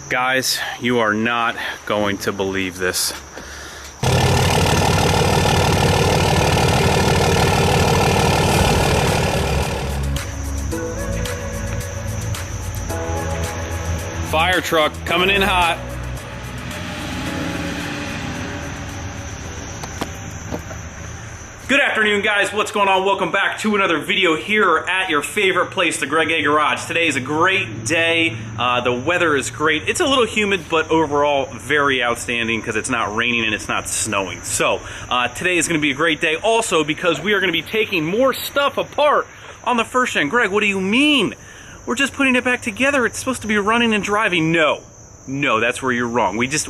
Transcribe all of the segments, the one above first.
Guys, you are not going to believe this. Fire truck coming in hot. Good afternoon, guys. What's going on? Welcome back to another video here at your favorite place, the Greg A Garage. Today is a great day. The weather is great. It's a little humid, but overall very outstanding because it's not raining and it's not snowing. So today is going to be a great day also because we are going to be taking more stuff apart on the first gen. Greg, what do you mean? We're just putting it back together. It's supposed to be running and driving. No, that's where you're wrong. We just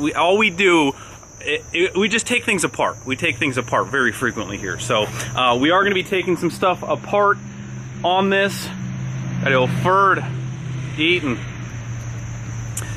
take things apart. We take things apart very frequently here. So we are going to be taking some stuff apart on this. Got old Ferd eating.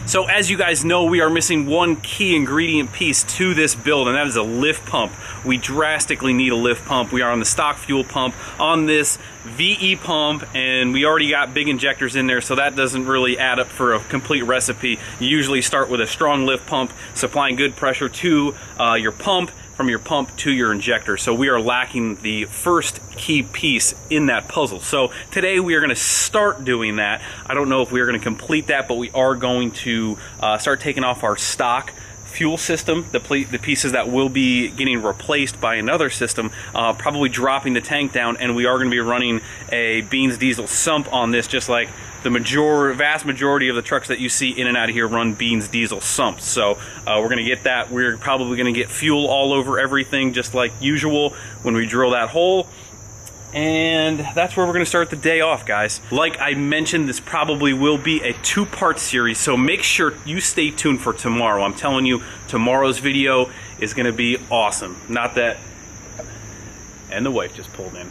So as you guys know, we are missing one key ingredient piece to this build, and that is a lift pump. We drastically need a lift pump. We are on the stock fuel pump on this VE pump, and we already got big injectors in there, so that doesn't really add up for a complete recipe. You usually start with a strong lift pump, supplying good pressure to your pump, from your pump to your injector. So we are lacking the first key piece in that puzzle. So today we are going to start doing that. I don't know if we are going to complete that, but we are going to start taking off our stock fuel system, the pieces that will be getting replaced by another system, probably dropping the tank down, and we are going to be running a Beans diesel sump on this, just like the vast majority of the trucks that you see in and out of here run Beans diesel sumps. So we're going to get that. We're probably going to get fuel all over everything just like usual when we drill that hole. And that's where we're going to start the day off, guys. Like I mentioned, this probably will be a two-part series, so make sure you stay tuned for tomorrow. I'm telling you, tomorrow's video is going to be awesome. Not that... And the wife just pulled in.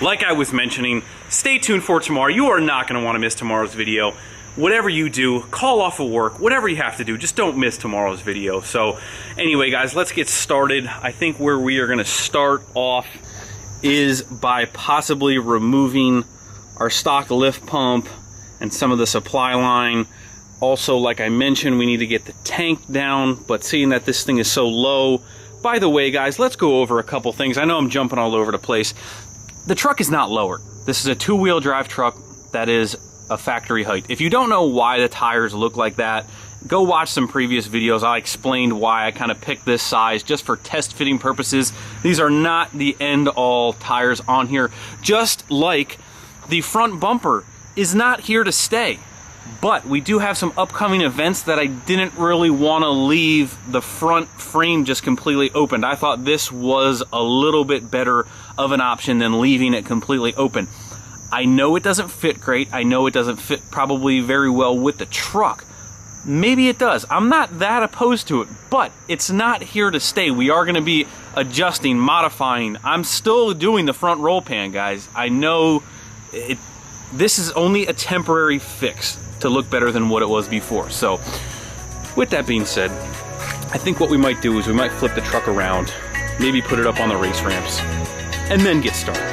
Like I was mentioning, stay tuned for tomorrow. You are not going to want to miss tomorrow's video. Whatever you do, call off of work, whatever you have to do, just don't miss tomorrow's video. So anyway, guys, let's get started. I think where we are going to start off is by possibly removing our stock lift pump and some of the supply line. Also, like I mentioned, we need to get the tank down, but seeing that this thing is so low. By the way, guys, let's go over a couple things. I know I'm jumping all over the place. The truck is not lowered. This is a two-wheel drive truck that is a factory height. If you don't know why the tires look like that, go watch some previous videos. I explained why I kind of picked this size just for test fitting purposes. These are not the end-all tires on here. Just like the front bumper is not here to stay. But we do have some upcoming events that I didn't really want to leave the front frame just completely opened. I thought this was a little bit better of an option than leaving it completely open. I know it doesn't fit great. I know it doesn't fit probably very well with the truck. Maybe it does. I'm not that opposed to it, but it's not here to stay. We are going to be adjusting, modifying. I'm still doing the front roll pan, guys. I know this is only a temporary fix to look better than what it was before. So with that being said, I think what we might do is we might flip the truck around, maybe put it up on the race ramps, and then get started.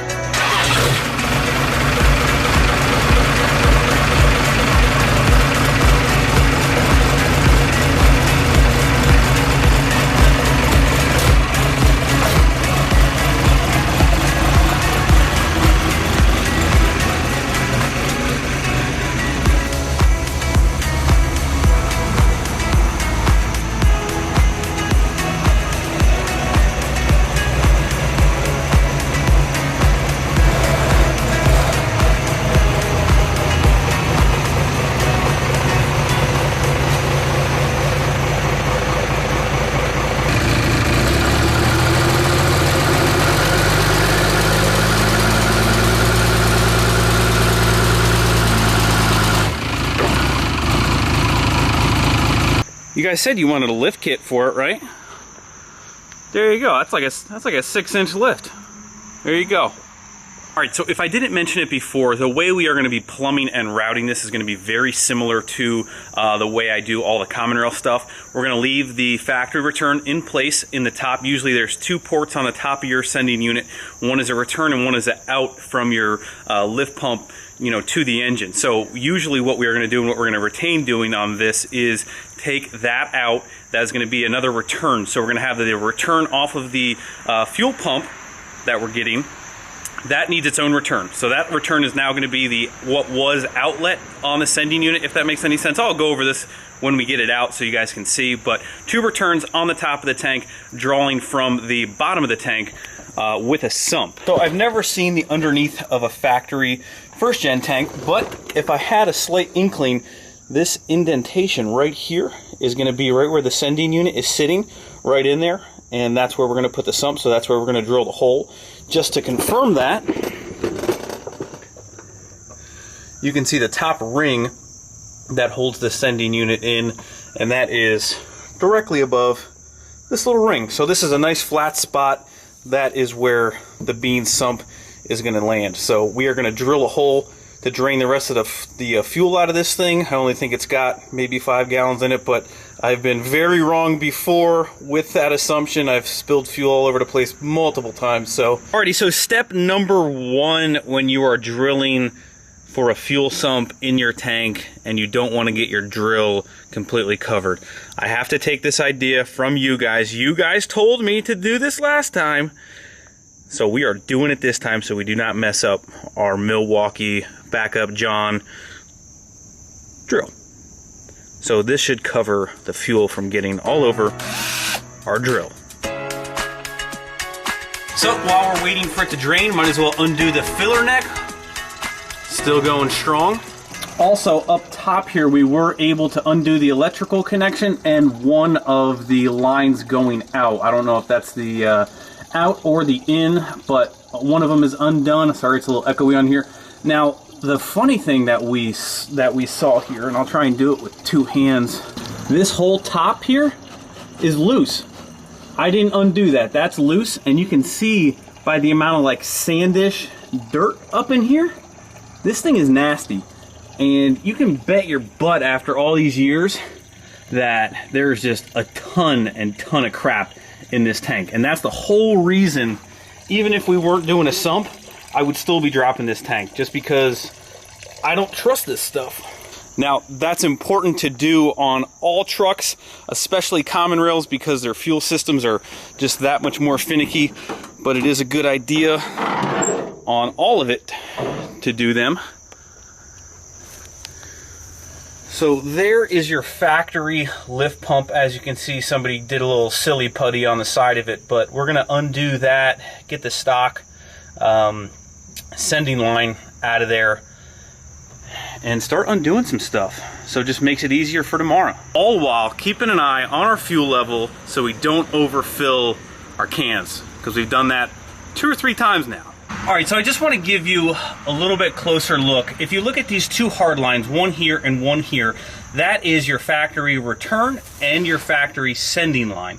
You guys said you wanted a lift kit for it, right? There you go. That's like a 6-inch lift. There you go. All right, so if I didn't mention it before, the way we are going to be plumbing and routing this is going to be very similar to the way I do all the common rail stuff. We're going to leave the factory return in place in the top. Usually there's 2 ports on the top of your sending unit. One is a return and one is an out from your lift pump you know, to the engine. So usually what we're going to do and what we're going to retain doing on this is take that out. That's going to be another return. So we're going to have the return off of the fuel pump that we're getting. That needs its own return. So that return is now going to be the what was outlet on the sending unit, if that makes any sense. I'll go over this when we get it out so you guys can see. But 2 returns on the top of the tank, drawing from the bottom of the tank with a sump. So I've never seen the underneath of a factory first gen tank, but if I had a slight inkling, this indentation right here is going to be right where the sending unit is sitting, right in there, and that's where we're going to put the sump. So that's where we're going to drill the hole. Just to confirm that, you can see the top ring that holds the sending unit in, and that is directly above this little ring. So this is a nice flat spot. That is where the bean sump is going to land. So we are going to drill a hole to drain the rest of the fuel out of this thing. I only think it's got maybe 5 gallons in it, but I've been very wrong before with that assumption. I've spilled fuel all over the place multiple times. So alrighty, so step number 1 when you are drilling for a fuel sump in your tank and you don't want to get your drill completely covered. I have to take this idea from you guys. You guys told me to do this last time, so we are doing it this time so we do not mess up our Milwaukee backup John drill. So this should cover the fuel from getting all over our drill. So while we're waiting for it to drain, might as well undo the filler neck. Still going strong. Also up top here, we were able to undo the electrical connection and one of the lines going out. I don't know if that's the out or the in, but one of them is undone. Sorry, it's a little echoey on here. Now, the funny thing that we saw here, and I'll try and do it with 2 hands, this whole top here is loose. I didn't undo that. That's loose, and you can see by the amount of like sandish dirt up in here, this thing is nasty. And you can bet your butt after all these years that there's just a ton and ton of crap in this tank. And that's the whole reason, even if we weren't doing a sump, I would still be dropping this tank, just because I don't trust this stuff. Now, that's important to do on all trucks, especially common rails, because their fuel systems are just that much more finicky. But it is a good idea on all of it to do them. So there is your factory lift pump. As you can see, somebody did a little silly putty on the side of it, but we're going to undo that, get the stock sending line out of there, and start undoing some stuff. So it just makes it easier for tomorrow. All while keeping an eye on our fuel level so we don't overfill our cans, because we've done that 2 or 3 times now. All right, so I just want to give you a little bit closer look. If you look at these 2 hard lines, one here and one here, that is your factory return and your factory sending line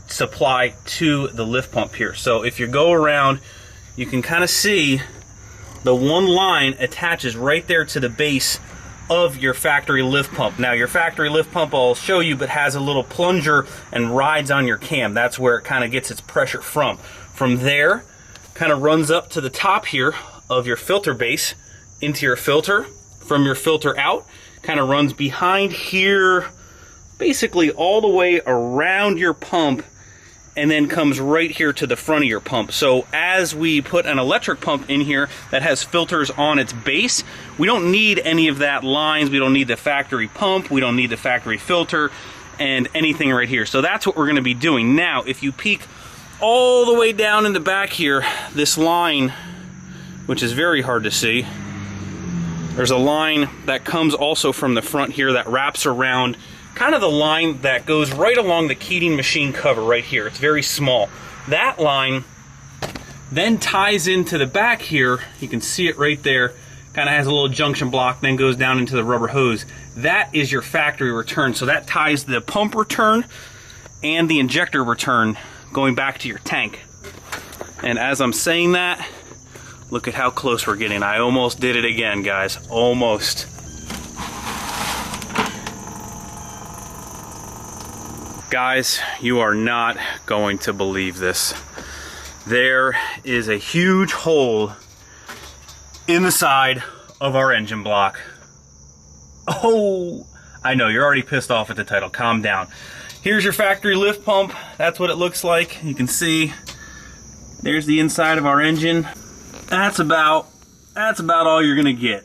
supply to the lift pump here. So if you go around, you can kind of see the one line attaches right there to the base of your factory lift pump. Now, your factory lift pump, I'll show you, but has a little plunger and rides on your cam. That's where it kind of gets its pressure from. From there, kind of runs up to the top here of your filter base into your filter. From your filter out, kind of runs behind here, basically all the way around your pump, and then comes right here to the front of your pump. So as we put an electric pump in here that has filters on its base, we don't need any of that lines. We don't need the factory pump. We don't need the factory filter and anything right here. So that's what we're going to be doing. Now, if you peek all the way down in the back here, this line, which is very hard to see, there's a line that comes also from the front here that wraps around kind of the line that goes right along the Keating machine cover right here. It's very small. That line then ties into the back here. You can see it right there. Kind of has a little junction block, then goes down into the rubber hose. That is your factory return. So that ties the pump return and the injector return going back to your tank. And as I'm saying that, look at how close we're getting. I almost did it again, guys. Almost. Guys, you are not going to believe this. There is a huge hole in the side of our engine block. Oh, I know, you're already pissed off at the title. Calm down. Here's your factory lift pump. That's what it looks like. You can see there's the inside of our engine. That's about all you're gonna get.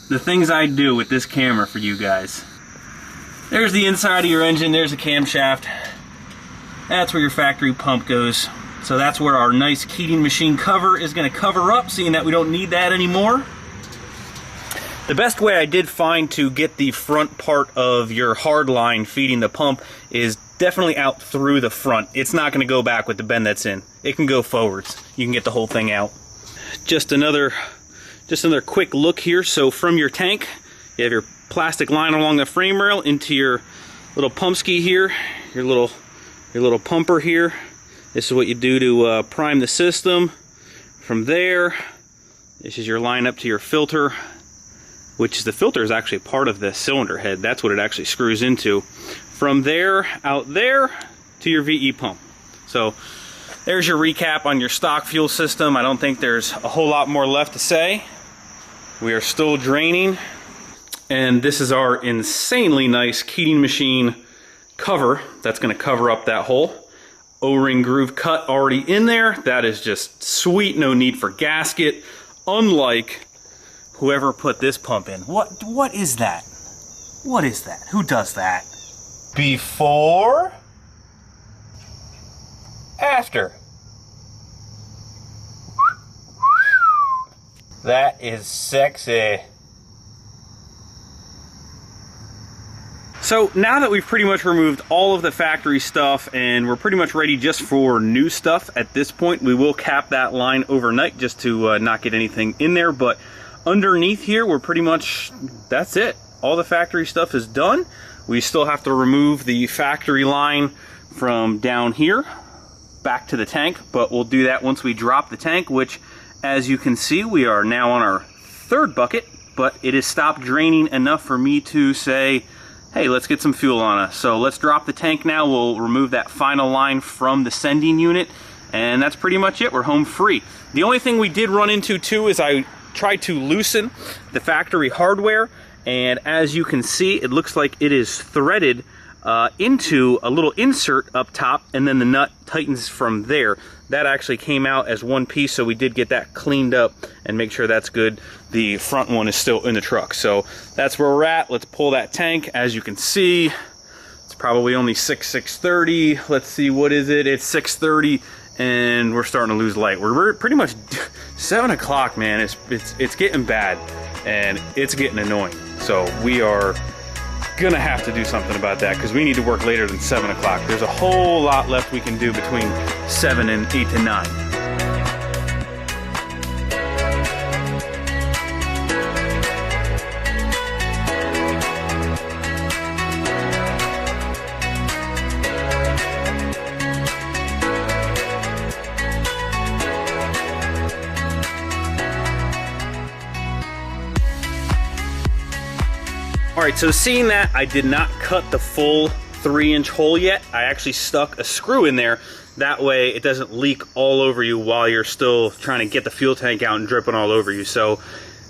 The things I do with this camera for you guys. There's the inside of your engine, there's a camshaft. That's where your factory pump goes. So that's where our nice Keating machine cover is gonna cover up, seeing that we don't need that anymore. The best way I did find to get the front part of your hard line feeding the pump is definitely out through the front. It's not gonna go back with the bend that's in. It can go forwards. You can get the whole thing out. Just another quick look here. So from your tank, you have your plastic line along the frame rail into your little pump ski here, your little pumper here. This is what you do to prime the system. From there, this is your line up to your filter, which the filter is actually part of the cylinder head. That's what it actually screws into. From there, out there, to your VE pump. So there's your recap on your stock fuel system. I don't think there's a whole lot more left to say. We are still draining. And this is our insanely nice Keating machine cover that's gonna cover up that hole. O-ring groove cut already in there. That is just sweet, no need for gasket. Unlike whoever put this pump in. What is that? What is that? Who does that? Before? After? That is sexy. So now that we've pretty much removed all of the factory stuff and we're pretty much ready just for new stuff at this point, we will cap that line overnight just to not get anything in there. But underneath here, we're pretty much, that's it. All the factory stuff is done. We still have to remove the factory line from down here back to the tank, but we'll do that once we drop the tank, which, as you can see, we are now on our third bucket, but it has stopped draining enough for me to say, hey, let's get some fuel on us. So let's drop the tank now. We'll remove that final line from the sending unit, and that's pretty much it. We're home free. The only thing we did run into too is I tried to loosen the factory hardware, and as you can see, it looks like it is threaded into a little insert up top, and then the nut tightens from there. That actually came out as one piece, so we did get that cleaned up and make sure that's good. The front one is still in the truck, so that's where we're at. Let's pull that tank. As you can see, it's probably only 6:30. Let's see, what is it? It's 6:30, and we're starting to lose light. We're pretty much 7 o'clock, man. It's getting bad, and it's getting annoying. So we are gonna have to do something about that because we need to work later than 7 o'clock. There's a whole lot left we can do between 7 and 8 to 9. Alright, so seeing that I did not cut the full 3-inch hole yet, I actually stuck a screw in there. That way it doesn't leak all over you while you're still trying to get the fuel tank out and dripping all over you. So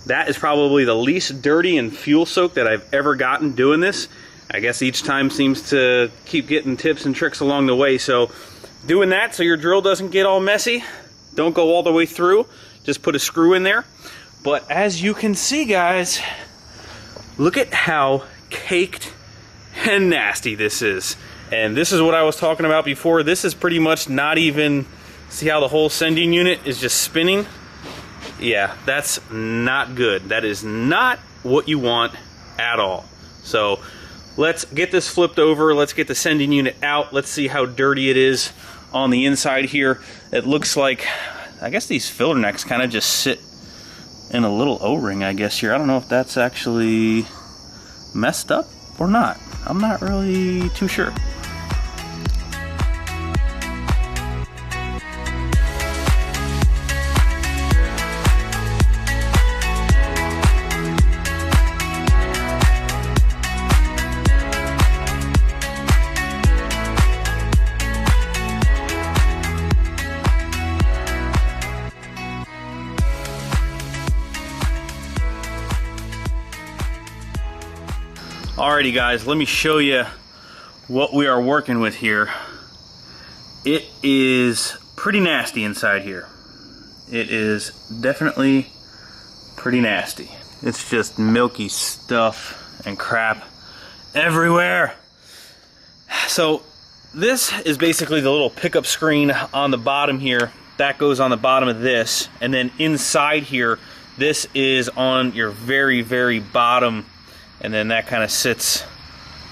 that is probably the least dirty and fuel soaked that I've ever gotten doing this. I guess each time seems to keep getting tips and tricks along the way. So doing that so your drill doesn't get all messy. Don't go all the way through. Just put a screw in there. But as you can see, guys, look at how caked and nasty this is. And this is what I was talking about before. This is pretty much not even, see how the whole sending unit is just spinning? Yeah, that's not good. That is not what you want at all. So let's get this flipped over. Let's get the sending unit out. Let's see how dirty it is on the inside here. It looks like, I guess these filler necks kind of just sit in a little O-ring, I guess, here. I don't know if that's actually messed up or not. I'm not really too sure. Alrighty guys, let me show you what we are working with here. It is pretty nasty inside here. It is definitely pretty nasty. It's just milky stuff and crap everywhere. So this is basically the little pickup screen on the bottom here. That goes on the bottom of this, and then inside here, this is on your very, very bottom, and then that kind of sits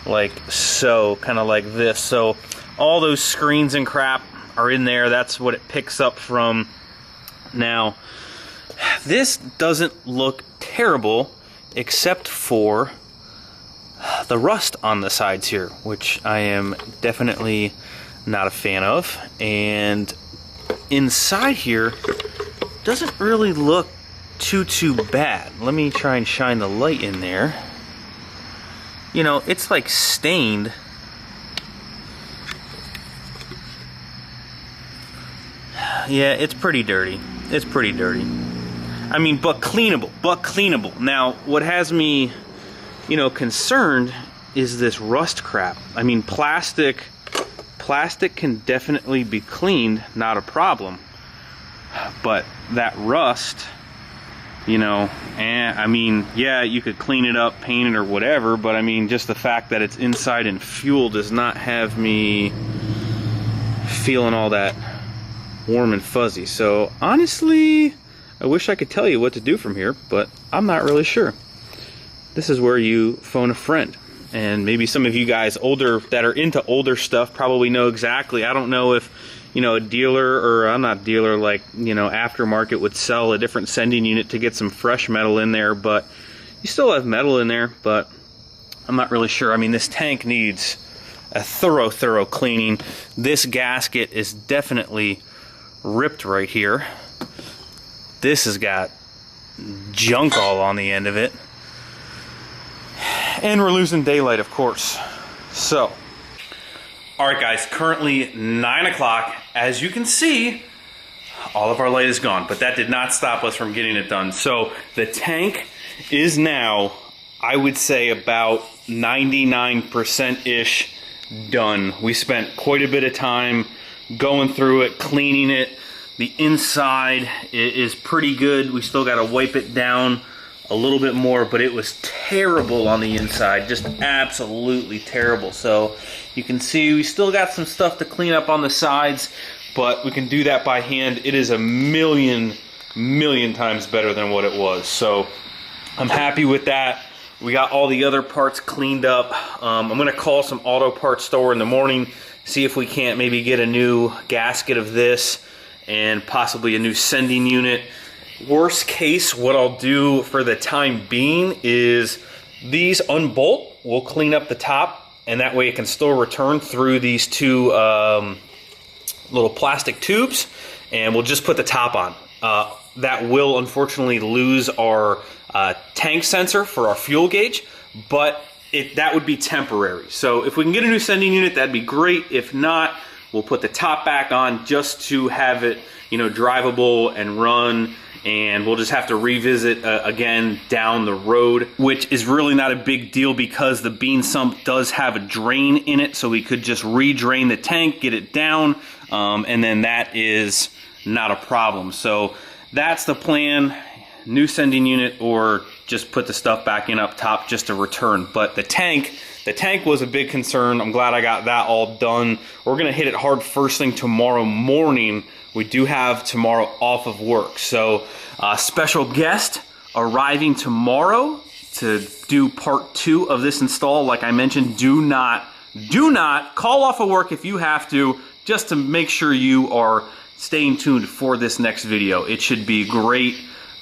like so, kind of like this. So all those screens and crap are in there. That's what it picks up from. Now, this doesn't look terrible except for the rust on the sides here, which I am definitely not a fan of. And inside here doesn't really look too bad. Let me try and shine the light in there. You know, it's like stained. Yeah, it's pretty dirty. It's pretty dirty. I mean, but cleanable. Now, what has me, you know, concerned is this rust crap. I mean, plastic can definitely be cleaned, not a problem. But that rust, you know, I mean, yeah, you could clean it up, paint it or whatever, but I mean, just the fact that it's inside in fuel does not have me feeling all that warm and fuzzy. So honestly, I wish I could tell you what to do from here, but I'm not really sure. This is where you phone a friend. And maybe some of you guys older that are into older stuff probably know exactly. I don't know if, you know, a dealer, or I'm not dealer, like, you know, aftermarket would sell a different sending unit to get some fresh metal in there, but you still have metal in there, but I'm not really sure. I mean, this tank needs a thorough cleaning. This gasket is definitely ripped right here. This has got junk all on the end of it. And we're losing daylight, of course. So, alright guys, currently 9 o'clock. As you can see, all of our light is gone, but that did not stop us from getting it done. So, the tank is now, I would say, about 99%-ish done. We spent quite a bit of time going through it, cleaning it. The inside is pretty good. We still got to wipe it down a little bit more, but it was terrible on the inside, just absolutely terrible. So you can see we still got some stuff to clean up on the sides, but we can do that by hand. It is a million times better than what it was. So I'm happy with that. We got all the other parts cleaned up. I'm gonna call some auto parts store in the morning, see if we can't maybe get a new gasket of this and possibly a new sending unit. Worst case, what I'll do for the time being is these unbolt. We'll clean up the top, and that way it can still return through these two little plastic tubes, and we'll just put the top on. That will unfortunately lose our tank sensor for our fuel gauge, but that would be temporary. So if we can get a new sending unit, that'd be great. If not, we'll put the top back on just to have it, you know, drivable and run. And we'll just have to revisit again down the road, which is really not a big deal because the bean sump does have a drain in it, so we could just re-drain the tank, get it down, and then that is not a problem. So that's the plan, new sending unit, or just put the stuff back in up top just to return. But the tank was a big concern. I'm glad I got that all done. We're gonna hit it hard first thing tomorrow morning. We do have tomorrow off of work. So special guest arriving tomorrow to do part 2 of this install. Like I mentioned, do not call off of work if you have to, just to make sure you are staying tuned for this next video. It should be great.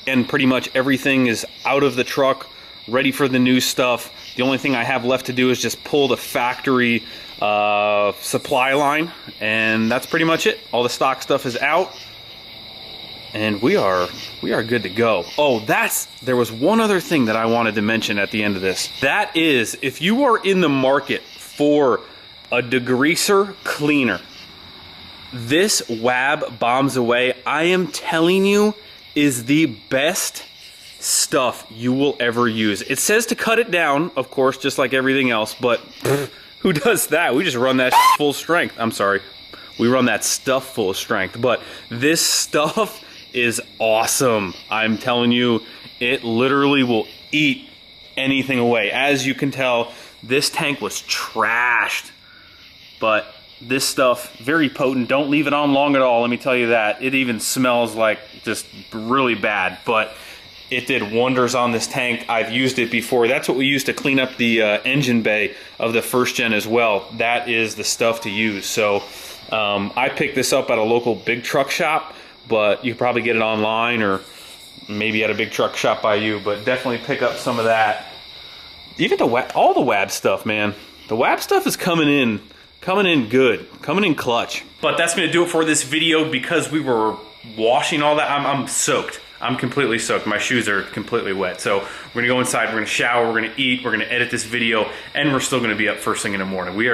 And pretty much everything is out of the truck, ready for the new stuff. The only thing I have left to do is just pull the factory supply line, and that's pretty much it. All the stock stuff is out, and we are good to go. Oh, there was one other thing that I wanted to mention at the end of this. That is, if you are in the market for a degreaser cleaner, this WAB Bombs Away, I am telling you, is the best stuff you will ever use. It says to cut it down, of course, just like everything else, but who does that? We just run that full strength. I'm sorry. We run that stuff full strength, but this stuff is awesome. I'm telling you, it literally will eat anything away. As you can tell, this tank was trashed, but this stuff, very potent. Don't leave it on long at all, let me tell you that. It even smells like just really bad, but it did wonders on this tank. I've used it before. That's what we used to clean up the engine bay of the first gen as well. That is the stuff to use. So I picked this up at a local big truck shop, but you can probably get it online or maybe at a big truck shop by you, but definitely pick up some of that. Even all the WAB stuff, man. The WAB stuff is coming in good, coming in clutch. But that's gonna do it for this video because we were washing all that. I'm soaked. I'm completely soaked. My shoes are completely wet. So we're gonna go inside, we're gonna shower, we're gonna eat, we're gonna edit this video, and we're still gonna be up first thing in the morning. We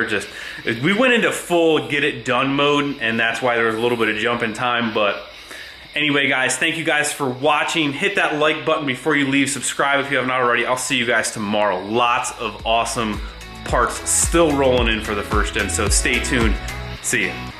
went into full get it done mode, and that's why there was a little bit of jump in time. But anyway, guys, thank you guys for watching. Hit that like button before you leave. Subscribe if you haven't already. I'll see you guys tomorrow. Lots of awesome parts still rolling in for the first gen, so stay tuned. See ya.